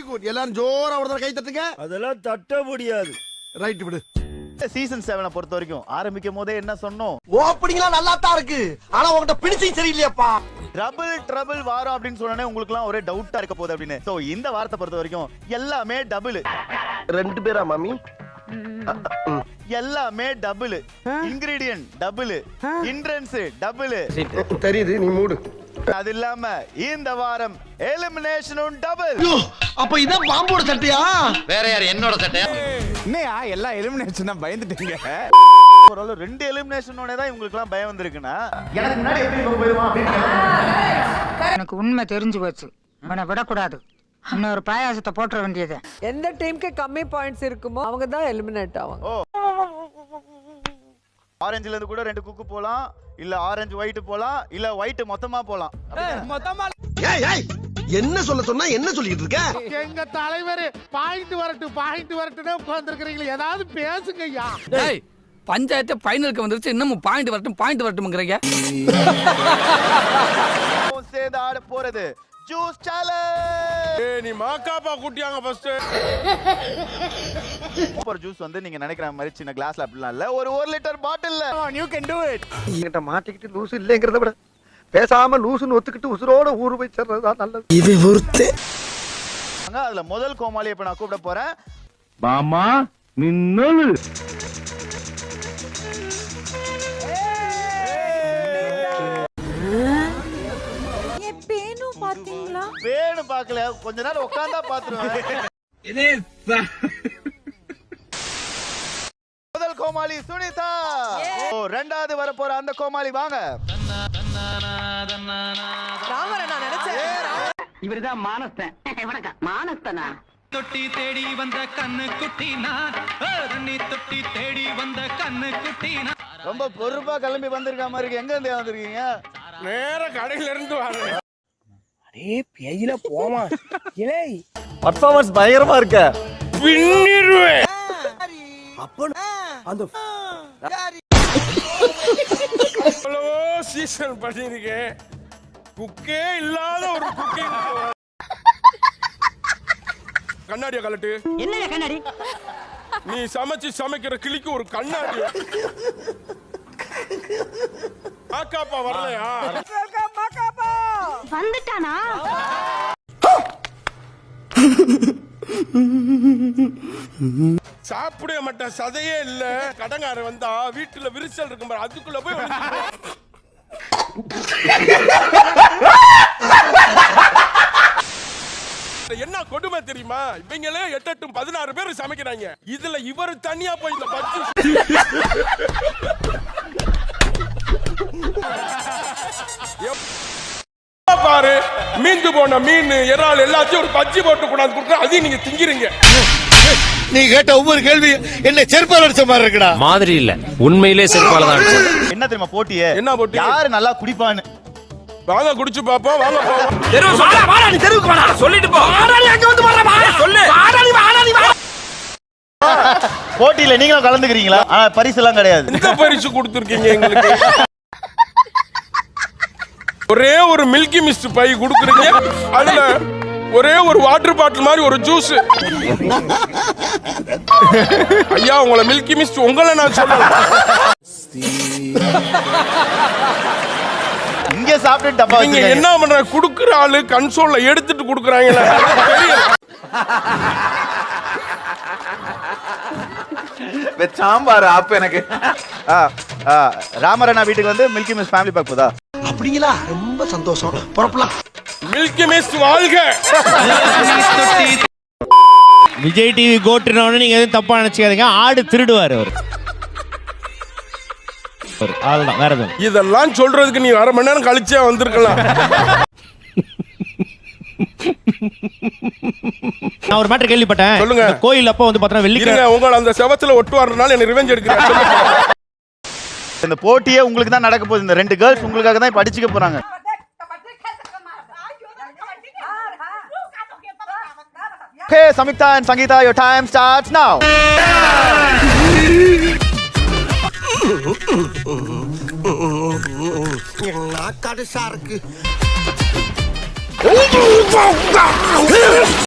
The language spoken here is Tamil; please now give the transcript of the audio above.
குட். எல்லாரும் ஜோரா ஒரு கை தட்டுங்க. அதெல்லாம் தட்ட முடியாது. ரைட் விடு. சீசன் 7 பொறுத்த வரைக்கும் ஆரம்பிக்கும் போதே என்ன சொன்னோம்? ஓப்பனிங்லாம் நல்லா தான் இருக்கு. ஆனா உங்ககிட்ட பினிஷிங் சரியில்லையாப்பா. ட்ரபிள் வாரம் அப்படின்னு சொன்னனே உங்களுக்கு எல்லாம் ஒரே டவுட்டா இருக்க போகுது அப்படின்னு. சோ இந்த வாரத்தை பொறுத்த வரைக்கும் எல்லாமே டபுள். 2 பேரா மாமி? எல்லாமே டபுள். Ingredient double. இன்ட்ரன்ஸ் டபுள். தெரியுது, நீ மூடு. அது இல்லாம இந்த வாரம் எலிமினேஷனும் டபுள். அப்ப இத பாம்போட சட்டையா? வேற யார் என்னோட சட்டையா? என்னையா எல்லா எலிமினேஷன் தான் பயந்துட்டீங்க. ஒரு 2 எலிமினேஷனோட தான் உங்களுக்கு எல்லாம் பயம் வந்திருக்குன்னா எனக்கு முன்னாடி எப்படி போயிடுவான் அப்படின்னு எனக்கு உண்மை தெரிஞ்சு போச்சு. அவனை விடக்கூடாது. இன்னொரு பாயாசத்தை போட்டுற வேண்டியது. எந்த டீமுக்கு கம்மி பாயிண்ட்ஸ் இருக்குமோ அவங்க தான் எலிமினேட் ஆவாங்க. ஆரஞ்சுல இருந்து கூட 2 குக்கு போலாம், இல்ல ஆரஞ்சு ஒயிட் போலாம், இல்ல ஒயிட் மொத்தமா போலாம். என்ன சொல்ல சொன்னா என்ன சொல்லிட்டு இருக்க? எங்க தலைவர் பாயிண்ட் வரட்டுன்னு உட்கார்ந்துருக்கீங்களா? ஏதாவது பேசுங்க ஐயா. டேய் பஞ்சாயத்து ஃபைனலுக்கு வந்துருச்சு, இன்னும் பாயிண்ட் வரட்டும்ங்கறீங்க. சேதாட போறது ஜூஸ் சேலஞ்ச். நீ மாக்காப்பா குட்டியாங்க ஃபர்ஸ்ட். சூப்பர் ஜூஸ் வந்து நீங்க நினைக்கிற மாதிரி சின்ன கிளாஸ்ல அப்படிலாம் இல்ல, ஒரு 1 லிட்டர் பாட்டில்ல. You can do it. என்கிட்ட மாட்டிக்கிட்டு லூசு இல்லங்கறத விட பேசாம லூசுன்னு ஒத்துக்கிட்டு உசுரோட ஊரு போய் சேர்றதா நல்லது. இது ஒருத்தே. அதுல முதல் கோமாளி இப்ப நான் கூப்பிட போறேன். மாமா மின்னல். வேணு பாக்கல, கொஞ்ச நேரம் உட்கார்ந்தா பாத்துருவேன். முதல் கோமாளி சுனிதா. ரெண்டாவது வர போற அந்த கோமாளி வாங்க. இவர்தான் மானஸ்தன். மானஸ்தனா? தொட்டி தேடி வந்த கண்ணு குட்டினா, தொட்டி தேடி வந்த கண்ணு குட்டினா. ரொம்ப பொறுப்பா கிளம்பி வந்திருக்க மாதிரி இருக்கு. எங்க இருந்து வந்திருக்கீங்க? நேர கடையில இருந்து வரேன். அடே பேஜில போமா. இலே பர்ஃபார்மன்ஸ் பயங்கரமா இருக்க. பின்னிடுவே. அப்ப அந்த அவ்வளோ சீசன் பண்ணிருக்கேன். குக்கே இல்லாத ஒரு குக்கிங். கண்ணாடியா கலட்டு. என்னையா கண்ணாடி? நீ சமைக்கிற கிளிக்கு ஒரு கண்ணாடி. மாக்காப்பா வரலையா? வந்துட்டானா? சாப்பிட மாட்ட சதையே இல்ல. கடங்கார வந்தா வீட்டுல விரிசல் இருக்கும் பாரு, அதுக்குள்ள போய் என்ன கொடுமை தெரியுமா? இவங்களே 8 16 பேர் சமைக்கிறாங்க. இதுல இவர் தனியா போய் இந்த பச்சு பாரு. மீந்து போன மீன் இறால் எல்லாத்தையும் ஒரு பஜ்ஜி போட்டு கொண்டாந்து கொடுத்தா அதையும் நீங்க திங்கிறீங்க. நீ கேட்ட ஒவ்வொரு கேள்வி என்ன செருப்பால அடிச்ச மாதிரி இருக்குடா. மாதிரி இல்ல, உண்மையிலே செருப்பால தான் அடிச்சது. என்ன தெரியுமா போட்டியே? என்ன போட்டி? யாரு நல்லா குடிப்பான்னு. வாங்க குடிச்சு பாப்போம். வாங்க போவோம். நீ தெருவுக்கு வாடா, சொல்லிட்டு போ. நீ அங்க வந்து வாடா, சொல்லு. நீ வா. போட்டியில நீங்களும் கலந்துக்கிறீங்களா? ஆனா பரிசு எல்லாம் கிடையாது. இந்த பரிசு கொடுத்திருக்கீங்க எங்களுக்கு. ஒரே ஒரு மில்கி மிஸ்ட் பை கொடுக்குறீங்க. அதுல ஒரே ஒரு வாட்டர் பாட்டில் மாதிரி ஒரு ஜூஸ். ஐயா உங்களை மில்கி மிஸ்ட் உங்களை நான் சொல்லல. இங்க சாப்பிட்டு டப்பா நீங்க என்ன பண்ற? குடுக்குற ஆளு கன்சோல்ல எடுத்துட்டு குடுக்குறாங்களா? சாம்பார் அப்ப எனக்கு ராமரண்ணா வீட்டுக்கு வந்து மில்கி மிஸ் ஃபேமிலி பேக் போதா? அப்படிங்களா? ரொம்ப சந்தோஷம். புறப்படலாம். மில்கி மிஸ்ட் வாழ்க. விஜய் டிவி கோட்டுனவனே நீங்க எதுவும் தப்பா நினைச்சுக்காதீங்க. ஆடு திருடுவாரு அவர். அவ்வளவுதான், வேற எதுவும். இதெல்லாம் சொல்றதுக்கு நீ 1/2 மணி நேரம் கழிச்சே வந்திருக்கலாம். நான் ஒரு மேட்டர் கேள்விப்பட்டேன். சொல்லுங்க. கோயில் அப்ப வந்து பார்த்தா வெள்ளிக்கிழமை உங்களை அந்த செவத்துல ஒட்டுவாருனால எனக்கு ரிவெஞ்ச் எடுக்கிறேன். இந்த போட்டியே உங்களுக்கு தான் நடக்க போகுது. இந்த 2 கேர்ள்ஸ் உங்களுக்காக தான் இப்ப அடிச்சுக்க போறாங்க. Okay, Samyukta and Sangeeta, your time starts now. நாக்காடு சாருக்கு